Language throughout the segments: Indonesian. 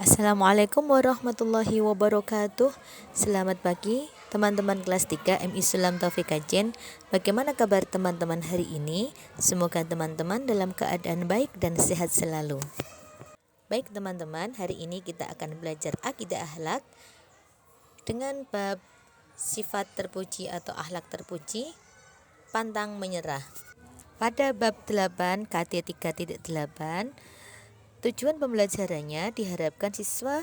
Assalamualaikum warahmatullahi wabarakatuh. Selamat pagi teman-teman kelas 3 MI Sulam Taufik Kajen. Bagaimana kabar teman-teman hari ini? Semoga teman-teman dalam keadaan baik dan sehat selalu. Baik teman-teman, hari ini kita akan belajar akidah akhlak dengan bab sifat terpuji atau akhlak terpuji, pantang menyerah. Pada bab 8 KT 3.8, tujuan pembelajarannya diharapkan siswa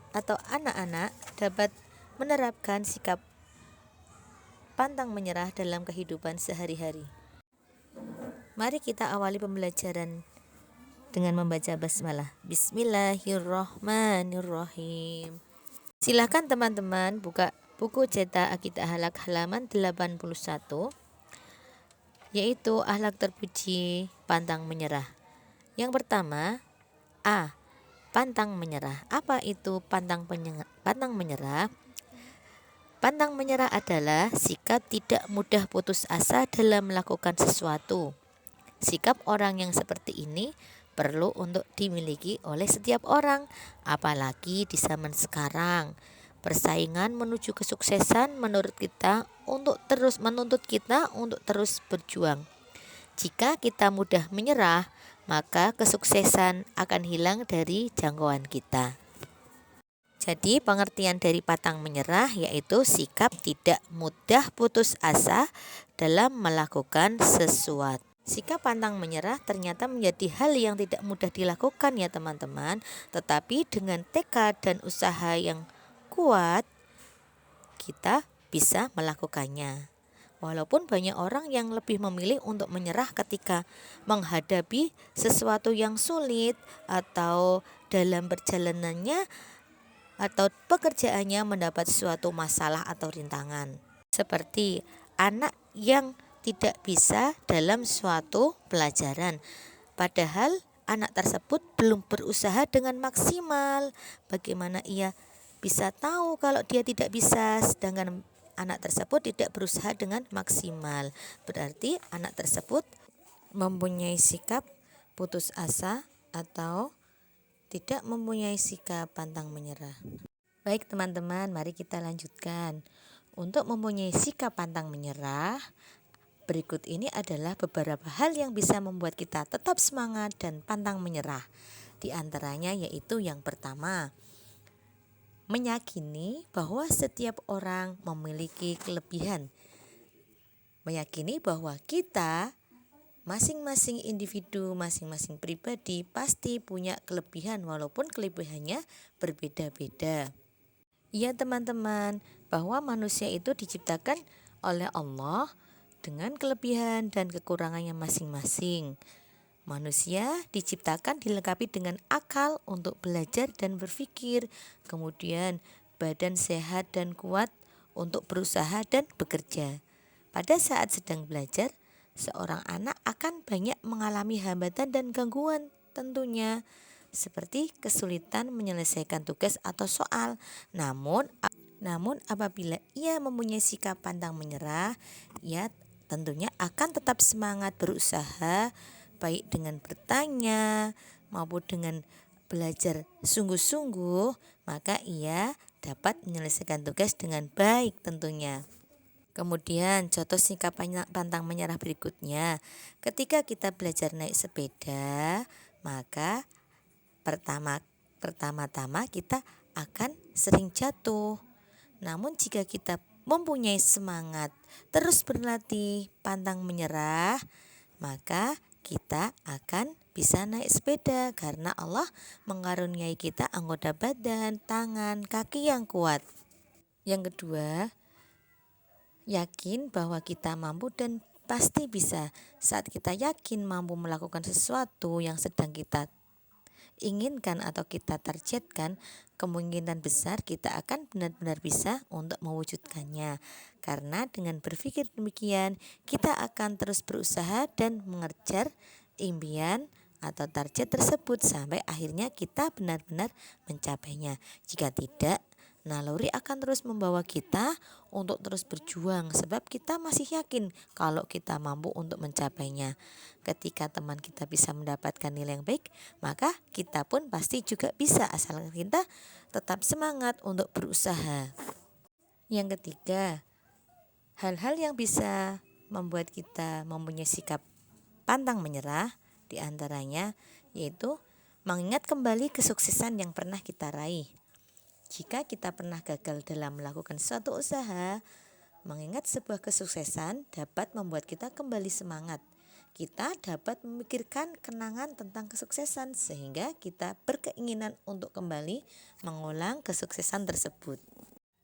atau anak-anak dapat menerapkan sikap pantang menyerah dalam kehidupan sehari-hari. Mari kita awali pembelajaran dengan membaca basmalah. Bismillahirrahmanirrahim. Silakan teman-teman buka buku cetak Akidah Akhlak halaman 81, yaitu akhlak terpuji pantang menyerah. Yang pertama, A. Pantang menyerah. Apa itu pantang menyerah? Pantang menyerah adalah sikap tidak mudah putus asa dalam melakukan sesuatu. Sikap orang yang seperti ini perlu untuk dimiliki oleh setiap orang, apalagi di zaman sekarang. Persaingan menuju kesuksesan menuntut kita untuk terus berjuang. Jika kita mudah menyerah, maka kesuksesan akan hilang dari jangkauan kita. Jadi pengertian dari pantang menyerah yaitu sikap tidak mudah putus asa dalam melakukan sesuatu. Sikap pantang menyerah ternyata menjadi hal yang tidak mudah dilakukan ya teman-teman, tetapi dengan tekad dan usaha yang kuat kita bisa melakukannya. Walaupun banyak orang yang lebih memilih untuk menyerah ketika menghadapi sesuatu yang sulit atau dalam perjalanannya atau pekerjaannya mendapat suatu masalah atau rintangan. Seperti anak yang tidak bisa dalam suatu pelajaran, padahal anak tersebut belum berusaha dengan maksimal. Bagaimana ia bisa tahu kalau dia tidak bisa, sedangkan anak tersebut tidak berusaha dengan maksimal? Berarti anak tersebut mempunyai sikap putus asa atau tidak mempunyai sikap pantang menyerah. Baik teman-teman, mari kita lanjutkan. Untuk mempunyai sikap pantang menyerah, berikut ini adalah beberapa hal yang bisa membuat kita tetap semangat dan pantang menyerah. Di antaranya yaitu yang pertama, meyakini bahwa setiap orang memiliki kelebihan. Meyakini bahwa kita masing-masing individu, masing-masing pribadi pasti punya kelebihan walaupun kelebihannya berbeda-beda. Ya teman-teman, bahwa manusia itu diciptakan oleh Allah dengan kelebihan dan kekurangannya masing-masing. Manusia diciptakan dilengkapi dengan akal untuk belajar dan berpikir, kemudian badan sehat dan kuat untuk berusaha dan bekerja. Pada saat sedang belajar, seorang anak akan banyak mengalami hambatan dan gangguan tentunya, seperti kesulitan menyelesaikan tugas atau soal. Namun apabila ia mempunyai sikap pantang menyerah, ia tentunya akan tetap semangat berusaha, baik dengan bertanya maupun dengan belajar sungguh-sungguh, maka ia dapat menyelesaikan tugas dengan baik tentunya. Kemudian contoh sikap pantang menyerah berikutnya, ketika kita belajar naik sepeda, maka pertama-tama kita akan sering jatuh. Namun jika kita mempunyai semangat terus berlatih pantang menyerah, maka kita akan bisa naik sepeda karena Allah mengaruniai kita anggota badan, tangan, kaki yang kuat. Yang kedua, yakin bahwa kita mampu dan pasti bisa. Saat kita yakin mampu melakukan sesuatu yang sedang kita inginkan atau kita targetkan, kemungkinan besar kita akan benar-benar bisa untuk mewujudkannya. Karena dengan berpikir demikian, kita akan terus berusaha dan mengejar impian atau target tersebut sampai akhirnya kita benar-benar mencapainya. Jika tidak, Nah, Luri akan terus membawa kita untuk terus berjuang sebab kita masih yakin kalau kita mampu untuk mencapainya. Ketika teman kita bisa mendapatkan nilai yang baik, maka kita pun pasti juga bisa asalkan kita tetap semangat untuk berusaha. Yang ketiga, hal-hal yang bisa membuat kita mempunyai sikap pantang menyerah diantaranya yaitu mengingat kembali kesuksesan yang pernah kita raih. Jika kita pernah gagal dalam melakukan suatu usaha, mengingat sebuah kesuksesan dapat membuat kita kembali semangat. Kita dapat memikirkan kenangan tentang kesuksesan sehingga kita berkeinginan untuk kembali mengulang kesuksesan tersebut.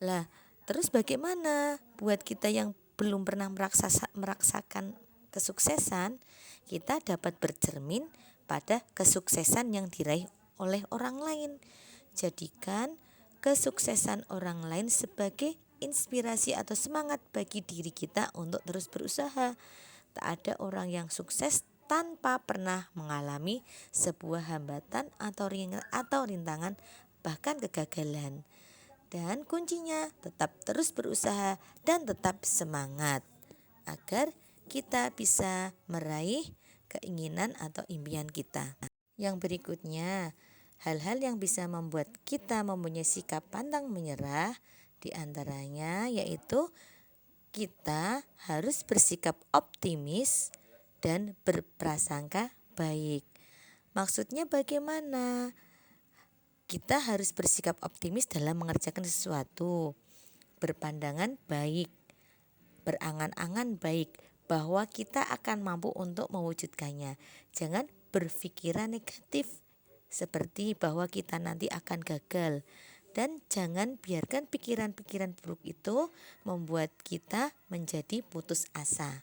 Lah, terus bagaimana buat kita yang belum pernah merasakan kesuksesan? Kita dapat bercermin pada kesuksesan yang diraih oleh orang lain. Jadikan kesuksesan orang lain sebagai inspirasi atau semangat bagi diri kita untuk terus berusaha. Tak ada orang yang sukses tanpa pernah mengalami sebuah hambatan atau rintangan, bahkan kegagalan. Dan kuncinya tetap terus berusaha dan tetap semangat agar kita bisa meraih keinginan atau impian kita. Yang berikutnya, hal-hal yang bisa membuat kita mempunyai sikap pantang menyerah diantaranya yaitu kita harus bersikap optimis dan berprasangka baik. Maksudnya bagaimana? Kita harus bersikap optimis dalam mengerjakan sesuatu, berpandangan baik, berangan-angan baik bahwa kita akan mampu untuk mewujudkannya. Jangan berpikiran negatif seperti bahwa kita nanti akan gagal, dan jangan biarkan pikiran-pikiran buruk itu membuat kita menjadi putus asa.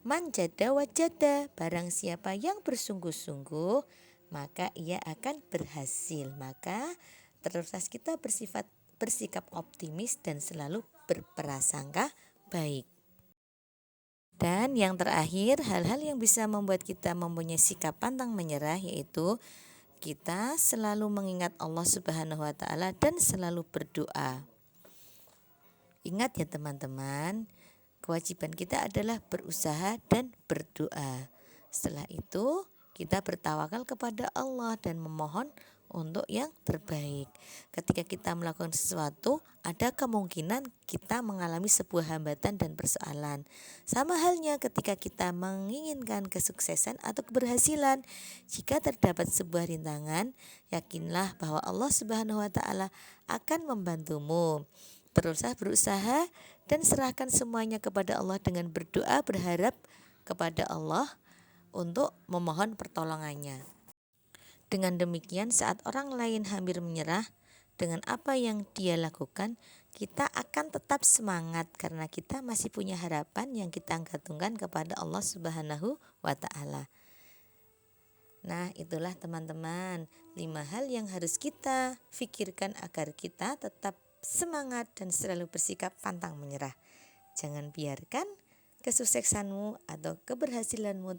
Man jada wajada, barang siapa yang bersungguh-sungguh maka ia akan berhasil. Maka teruslah kita bersikap optimis dan selalu berprasangka baik. Dan yang terakhir, hal-hal yang bisa membuat kita mempunyai sikap pantang menyerah yaitu kita selalu mengingat Allah Subhanahu wa taala dan selalu berdoa. Ingat ya teman-teman, kewajiban kita adalah berusaha dan berdoa. Setelah itu kita bertawakal kepada Allah dan memohon untuk yang terbaik. Ketika kita melakukan sesuatu, ada kemungkinan kita mengalami sebuah hambatan dan persoalan. Sama halnya ketika kita menginginkan kesuksesan atau keberhasilan. Jika terdapat sebuah rintangan, yakinlah bahwa Allah Subhanahu wa taala akan membantumu. Teruslah berusaha dan serahkan semuanya kepada Allah dengan berdoa, berharap kepada Allah untuk memohon pertolongannya. Dengan demikian, saat orang lain hampir menyerah dengan apa yang dia lakukan, kita akan tetap semangat karena kita masih punya harapan yang kita gantungkan kepada Allah Subhanahu wa taala. Nah, itulah teman-teman 5 hal yang harus kita pikirkan agar kita tetap semangat dan selalu bersikap pantang menyerah. Jangan biarkan kesuksesanmu atau keberhasilanmu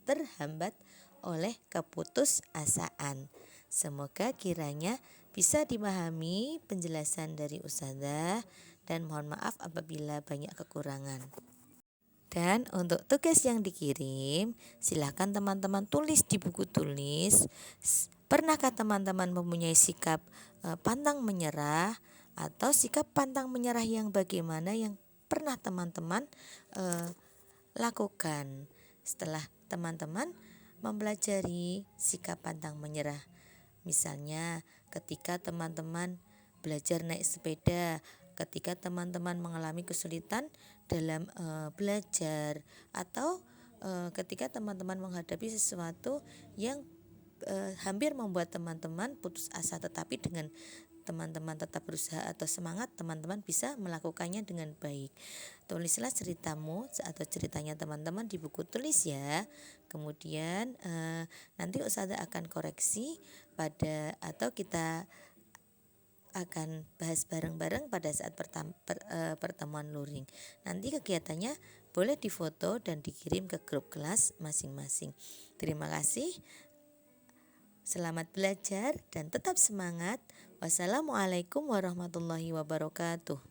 terhambat oleh keputusasaan. Semoga kiranya bisa dipahami penjelasan dari Ustazah dan mohon maaf apabila banyak kekurangan. Dan untuk tugas yang dikirim, silakan teman-teman tulis di buku tulis. Pernahkah teman-teman mempunyai sikap pantang menyerah atau sikap pantang menyerah yang bagaimana yang pernah teman-teman lakukan setelah teman-teman mempelajari sikap pantang menyerah? Misalnya ketika teman-teman belajar naik sepeda, ketika teman-teman mengalami kesulitan dalam belajar, atau ketika teman-teman menghadapi sesuatu yang hampir membuat teman-teman putus asa, tetapi dengan teman-teman tetap berusaha atau semangat, teman-teman bisa melakukannya dengan baik. Tulislah ceritamu atau ceritanya teman-teman di buku tulis ya. Kemudian nanti Ustazah akan koreksi atau kita akan bahas bareng-bareng pada saat pertemuan luring. Nanti kegiatannya boleh difoto dan dikirim ke grup kelas masing-masing. Terima kasih. Selamat belajar dan tetap semangat. Wassalamualaikum warahmatullahi wabarakatuh.